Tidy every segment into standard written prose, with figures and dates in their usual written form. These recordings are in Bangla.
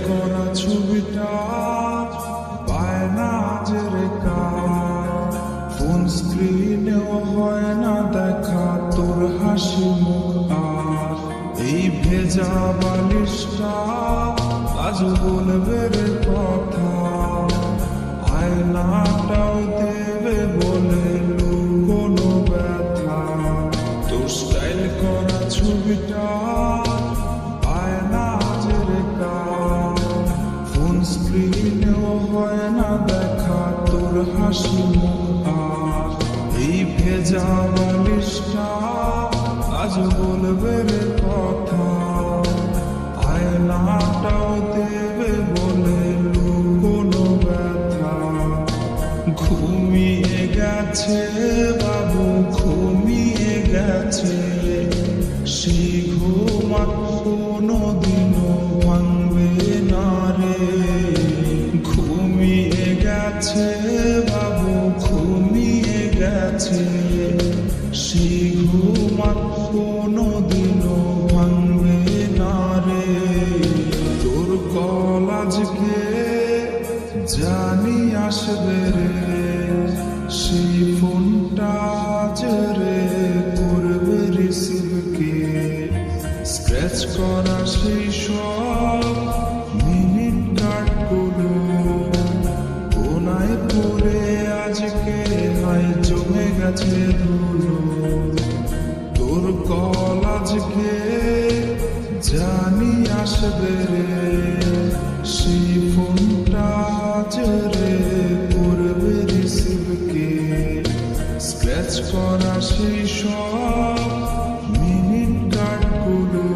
করা ছবিটা পায় না যে রেখার, ফোন স্ক্রিনেও হয় না দেখা তোর হাসি মুখ। আর এই ভেজা বালিশটা আজ বলবে রে কথা, আয়নাটাও দেবে বলে কোনো ব্যথা। তোর স্টাইল করা ছবিটা পায় না যে রেখা, ফোন স্ক্রিনেও হয় না দেখা তোর হাসি মুখ। আর এই ভেজা বালিশটা আজ বলবে রে কথা, আয়নাটাও দেবে বলে কোনো ব্যথা। ঘুমিয়ে গেছে বাবু, ঘুমিয়ে গেছে, সেই ঘুম আর কোনোদিনও ভাঙবে না রে। ঘুমিয়ে গেছে বাবু, ঘুমিয়ে গেছে, সেই ঘুম আর কোনোদিনও ভাঙবে না রে। তোর কল আজকে জানি আসবে রে, সেই ফোনটা আজ রে করবে রিসিভ কে। স্ক্র্যাচ করা সেই সব মিনিট কার্ডগুলো কোনায় পড়ে আজকে হাই জমে গেছে ধুলো। তোর কল আজকে জানি আসবে রে, সেই ফোনটা আজ রে করবে রিসিভ কে। স্ক্র্যাচ করা সেই সব মিনিট কার্ডগুলো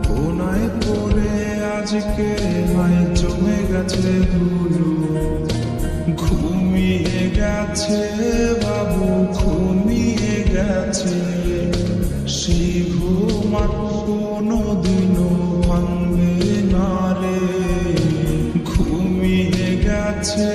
কোনায় পড়ে আজকে হাই জমে গেছে ধুলো। ঘুমিয়ে গেছে বাবু, ঘুমিয়ে গেছে, সেই ঘুম আর কোনোদিনও ভাঙবে না রে। ঘুমিয়ে গেছে